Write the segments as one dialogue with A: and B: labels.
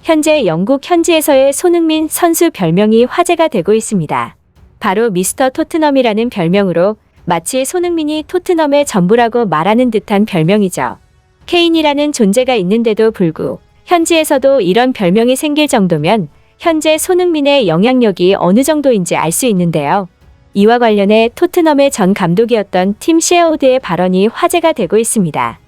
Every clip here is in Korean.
A: 현재 영국 현지에서의 손흥민 선수 별명이 화제가 되고 있습니다. 바로 미스터 토트넘이라는 별명으로 마치 손흥민이 토트넘의 전부라고 말하는 듯한 별명이죠. 케인이라는 존재가 있는데도 불구 현지에서도 이런 별명이 생길 정도면 현재 손흥민의 영향력이 어느 정도인지 알 수 있는데요. 이와 관련해 토트넘의 전 감독이었던 팀 셰어우드의 발언이 화제가 되고 있습니다.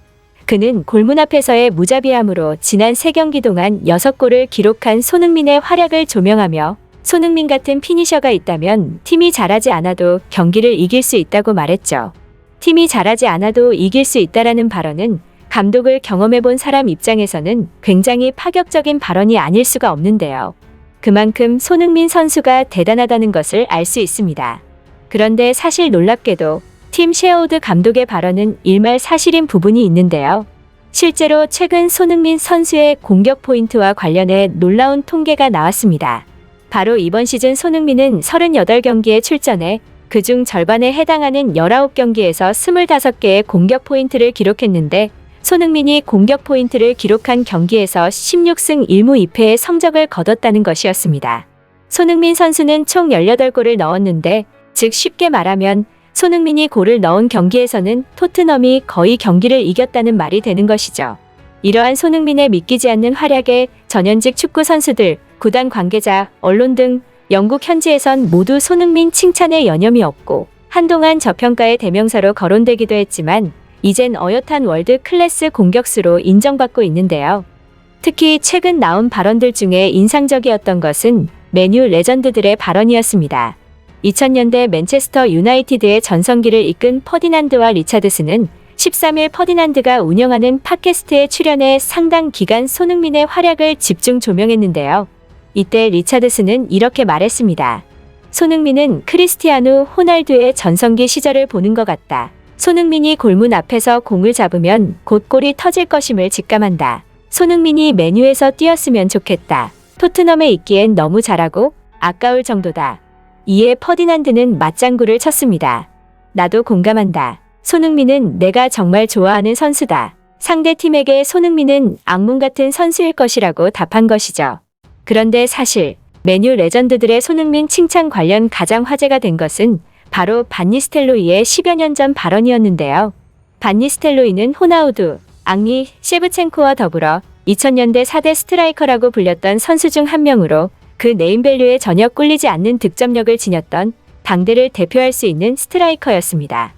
A: 그는 골문 앞에서의 무자비함으로 지난 3경기 동안 6골을 기록한 손흥민의 활약을 조명하며 손흥민 같은 피니셔가 있다면 팀이 잘하지 않아도 경기를 이길 수 있다고 말했죠. 팀이 잘하지 않아도 이길 수 있다라는 발언은 감독을 경험해본 사람 입장에서는 굉장히 파격적인 발언이 아닐 수가 없는데요. 그만큼 손흥민 선수가 대단하다는 것을 알 수 있습니다. 그런데 사실 놀랍게도 팀 셰어우드 감독의 발언은 일말사실인 부분이 있는데요. 실제로 최근 손흥민 선수의 공격 포인트와 관련해 놀라운 통계가 나왔습니다. 바로 이번 시즌 손흥민은 38경기에 출전해 그중 절반에 해당하는 19경기에서 25개의 공격 포인트를 기록했는데 손흥민이 공격 포인트를 기록한 경기에서 16승 1무 2패의 성적을 거뒀다는 것이었습니다. 손흥민 선수는 총 18골을 넣었는데 즉 쉽게 말하면 손흥민이 골을 넣은 경기에서는 토트넘이 거의 경기를 이겼다는 말이 되는 것이죠. 이러한 손흥민의 믿기지 않는 활약에 전현직 축구 선수들, 구단 관계자, 언론 등 영국 현지에선 모두 손흥민 칭찬에 여념이 없고 한동안 저평가의 대명사로 거론되기도 했지만 이젠 어엿한 월드 클래스 공격수로 인정받고 있는데요. 특히 최근 나온 발언들 중에 인상적이었던 것은 맨유 레전드들의 발언이었습니다. 2000년대 맨체스터 유나이티드의 전성기를 이끈 퍼디난드와 리차드슨은 13일 퍼디난드가 운영하는 팟캐스트에 출연해 상당 기간 손흥민의 활약을 집중 조명했는데요. 이때 리차드슨은 이렇게 말했습니다. 손흥민은 크리스티아누 호날두의 전성기 시절을 보는 것 같다. 손흥민이 골문 앞에서 공을 잡으면 곧 골이 터질 것임을 직감한다. 손흥민이 맨유에서 뛰었으면 좋겠다. 토트넘에 있기엔 너무 잘하고 아까울 정도다. 이에 퍼디난드는 맞장구를 쳤습니다. 나도 공감한다. 손흥민은 내가 정말 좋아하는 선수다. 상대 팀에게 손흥민은 악몽 같은 선수일 것이라고 답한 것이죠. 그런데 사실 맨유 레전드들의 손흥민 칭찬 관련 가장 화제가 된 것은 바로 반 니스텔로이의 10여 년 전 발언이었는데요. 반 니스텔로이는 호나우두, 앙리, 셰브첸코와 더불어 2000년대 4대 스트라이커라고 불렸던 선수 중 한 명으로 그 네임밸류에 전혀 꿀리지 않는 득점력을 지녔던 당대를 대표할 수 있는 스트라이커였습니다.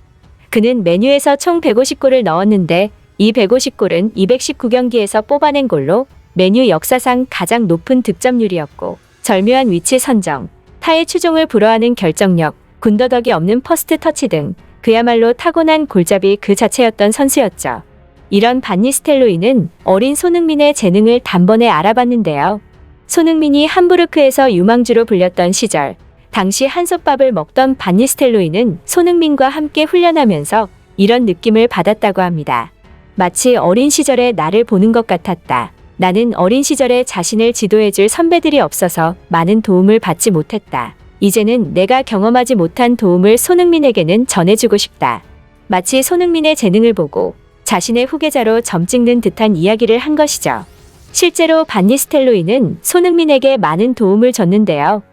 A: 그는 맨유에서 총 150골을 넣었는데 이 150골은 219경기에서 뽑아낸 골로 맨유 역사상 가장 높은 득점률이었고 절묘한 위치 선정, 타의 추종을 불허하는 결정력, 군더더기 없는 퍼스트 터치 등 그야말로 타고난 골잡이 그 자체였던 선수였죠. 이런 반 니스텔로이는 어린 손흥민의 재능을 단번에 알아봤는데요. 손흥민이 함부르크에서 유망주로 불렸던 시절, 당시 한솥밥을 먹던 반 니스텔로이는 손흥민과 함께 훈련하면서 이런 느낌을 받았다고 합니다. 마치 어린 시절의 나를 보는 것 같았다. 나는 어린 시절에 자신을 지도해줄 선배들이 없어서 많은 도움을 받지 못했다. 이제는 내가 경험하지 못한 도움을 손흥민에게는 전해주고 싶다. 마치 손흥민의 재능을 보고 자신의 후계자로 점 찍는 듯한 이야기를 한 것이죠. 실제로 반 니스텔로이는 손흥민에게 많은 도움을 줬는데요.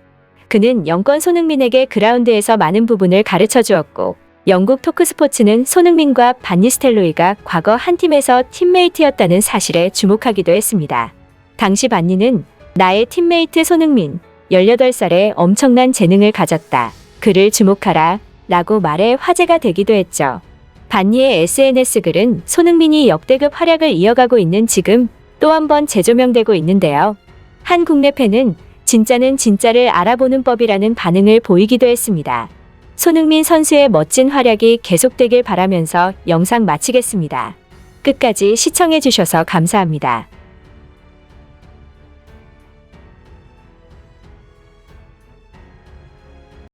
A: 그는 영권 손흥민에게 그라운드에서 많은 부분을 가르쳐 주었고 영국 토크스포츠는 손흥민과 반 니스텔로이가 과거 한 팀에서 팀메이트였다는 사실에 주목하기도 했습니다. 당시 반니는 나의 팀메이트 손흥민, 18살에 엄청난 재능을 가졌다. 그를 주목하라 라고 말해 화제가 되기도 했죠. 반니의 SNS 글은 손흥민이 역대급 활약을 이어가고 있는 지금 또 한 번 재조명되고 있는데요. 한 국내 팬은 진짜는 진짜를 알아보는 법이라는 반응을 보이기도 했습니다. 손흥민 선수의 멋진 활약이 계속되길 바라면서 영상 마치겠습니다. 끝까지 시청해주셔서 감사합니다.